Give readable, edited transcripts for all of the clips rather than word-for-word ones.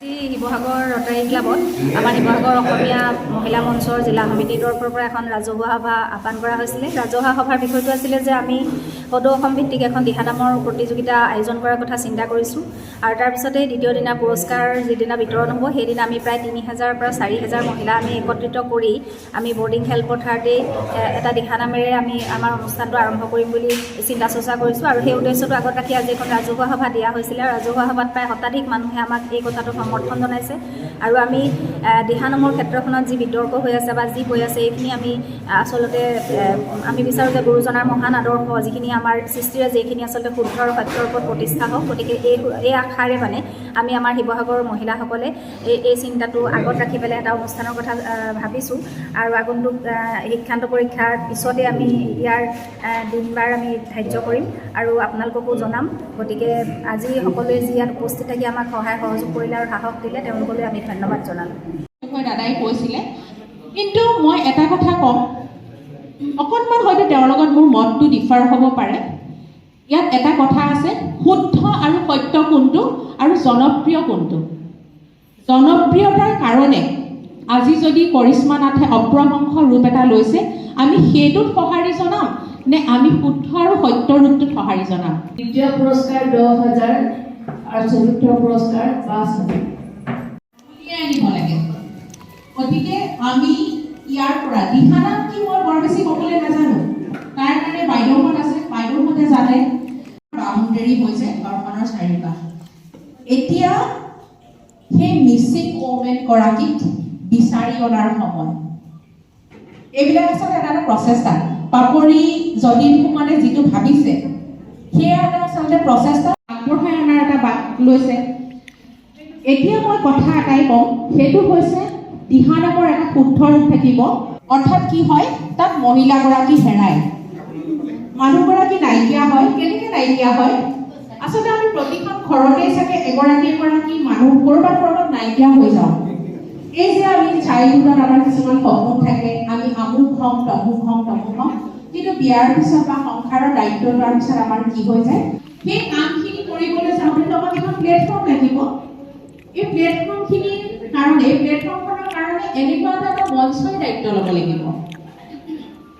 Sivasagar Rotary ক্লাবত আমাৰ শিৱসাগৰ অসমীয়া মহিলা মঞ্চৰ জিলা সমিতিৰ তৰফৰ পৰা এখন ৰাজহুৱা সভা আহ্বান কৰা হৈছিলে। ৰাজহুৱা সভাৰ বিষয়টো আছিলে যে আমি সদৌ অসম ভিত্তিক এখন দিহানামৰ প্ৰতিযোগিতা আয়োজন কৰাৰ কথা চিন্তা কৰিছোঁ আৰু তাৰপিছতে দ্বিতীয় দিনা পুৰস্কাৰ যিদিনা বিতৰণ হ'ব সেইদিনা আমি প্ৰায় ৩,০০০ পৰা ৪,০০০ মহিলা আমি একত্ৰিত কৰি আমি বৰ্ডিং খেলপথাৰতেই এটা দিহানামেৰে আমি আমাৰ অনুষ্ঠানটো আৰম্ভ কৰিম বুলি চিন্তা চৰ্চা কৰিছোঁ আৰু সেই উদ্দেশ্যটো আগত ৰাখি আজি এখন ৰাজহুৱা সভা দিয়া হৈছিলে। ৰাজহুৱা সভাত প্ৰায় শতাধিক মানুহে আমাক এই কথাটো সমৰ্থন জনাইছে আৰু আমি দিহানামৰ ক্ষেত্ৰখনত যি বিতৰ্ক হৈ আছে বা যি হৈ আছে এইখিনি আমি আচলতে আমি বিচাৰোঁ যে গুৰুজনাৰ মহান আদৰ্শ যিখিনি আমাৰ সৃষ্টিৰে যিখিনি আচলতে শুদ্ধ আৰু সত্যৰ ওপৰত প্ৰতিষ্ঠা হওক। গতিকে এই আশাৰে মানে আমি আমাৰ শিৱসাগৰৰ মহিলাসকলে এই চিন্তাটো আগত ৰাখি পেলাই এটা অনুষ্ঠানৰ কথা ভাবিছোঁ আৰু আগন্তুক শিক্ষান্ত পৰীক্ষাৰ পিছতে আমি ইয়াৰ দিনবাৰ আমি ধাৰ্য কৰিম আৰু আপোনালোককো জনাম। গতিকে আজি সকলোৱে যি ইয়াত উপস্থিত থাকি আমাক সহায় সহযোগ কৰিলে আৰু সাহস দিলে তেওঁলোকলৈ আমি ধন্যবাদ জনালোঁ। দাদাই কৈছিলে, কিন্তু মই এটা কথা ক'ম, অকণমান হয়তো তেওঁৰ লগত মোৰ মতটো ডিফাৰ হ'ব পাৰে। ইয়াত এটা কথা আছে, শুদ্ধ আৰু সত্য কোনটো আৰু জনপ্ৰিয় কোনটো। জনপ্ৰিয়তাৰ কাৰণে আজি যদি কৰিশ্মা নাথে অপ্ৰশংস ৰূপ এটা লৈছে, আমি সেইটোত সঁহাৰি জনাম নে আমি শুদ্ধ আৰু সত্য ৰূপটোত সঁহাৰি জনাম। তৃতীয় পুৰস্কাৰ 10,000 আৰু চতুৰ্থ পুৰস্কাৰ 5,000 আনিব লাগে। গতিকে আমি ইয়াৰ পৰা দিহানাম কি মই বৰ বেছি ক'বলৈ নাজানো, তাৰ কাৰণে বাইদেউহঁত আছে, বাইদেউহঁতে জানে। বাউণ্ডেৰী হৈছে ঘৰখনৰ চাৰিওকাষ। এতিয়া সেই মিচিং ওমেন গৰাকীক বিচাৰি অনাৰ সময়। এইবিলাক আচলতে এটা প্ৰচেষ্টা। পাপৰি যদিন মানে যিটো ভাবিছে সেয়া এটা আচলতে প্ৰচেষ্টা আগবঢ়াই অনাৰ এটা বাট লৈছে। এতিয়া মই কথা এটাই কওঁ, সেইটো হৈছে দিহানামৰ এটা শুদ্ধ ৰূপ থাকিব। অৰ্থাৎ কি হয়, তাত মহিলাগৰাকী হেৰাই মানুহগৰাকী নাইকিয়া হয়। কেনেকৈ নাইকিয়া হয়? আচলতে আমি প্ৰতিখন ঘৰতে চাগে এগৰাকী এগৰাকী মানুহ ক'ৰবাত নাইকিয়া হৈ যাওঁ। এই যে আমি চাইল্ডহুডত আমাৰ কিছুমান সপোন থাকে, আমি আমুক হম তমুক হম তমুক হম, কিন্তু বিয়াৰ পিছত বা সংসাৰৰ দায়িত্ব লোৱাৰ পিছত আমাৰ কি হৈ যায়, সেই কামখিনি কৰিবলৈ যাওঁতে আমাক এখন প্লেটফৰ্ম লাগিব। এই প্লেটফৰ্মখিনিৰ কাৰণে প্লেটফৰ্মখনৰ কাৰণে এনেকুৱা এটা মঞ্চই দায়িত্ব ল'ব লাগিব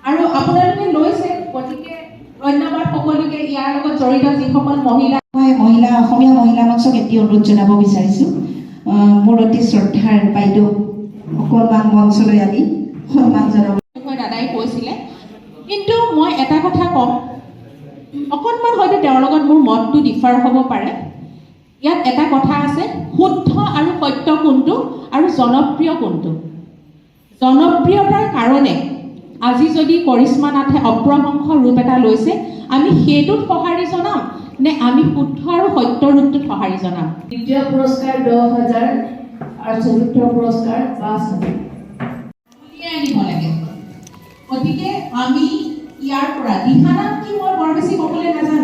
আৰু আপোনালোকে লৈছে। গতিকে ধন্যবাদ সকলোকে ইয়াৰ লগত জড়িত যিসকল মহিলা। মই অসমীয়া মহিলা মঞ্চক এটি অনুৰোধ জনাব বিচাৰিছোঁ। মোৰ অতি শ্ৰদ্ধাৰ বাইদেউ অকণমান মঞ্চলৈ আনি সন্মান জনাব। দাদাই কৈছিলে, কিন্তু মই এটা কথা ক'ম, অকণমান হয়তো তেওঁৰ লগত মোৰ মতটো ডিফাৰ হ'ব পাৰে। ইয়াত এটা কথা আছে, শুদ্ধ আৰু সত্য কোনটো আৰু জনপ্ৰিয় কোনটো। জনপ্ৰিয়তাৰ কাৰণে আজি যদি কৰিশ্মা নাথে অপ্ৰশংস ৰূপ এটা লৈছে, আমি সেইটোত সঁহাৰি জনাম নে আমি শুদ্ধ আৰু সত্য ৰূপটোত সঁহাৰি জনাম। তৃতীয় পুৰস্কাৰ 10,000 আৰু চতুৰ্থ পুৰস্কাৰ 5,000 আনিব লাগে। গতিকে আমি ইয়াৰ পৰা দিহানাম কি মই বৰ বেছি ক'বলৈ নাজানো।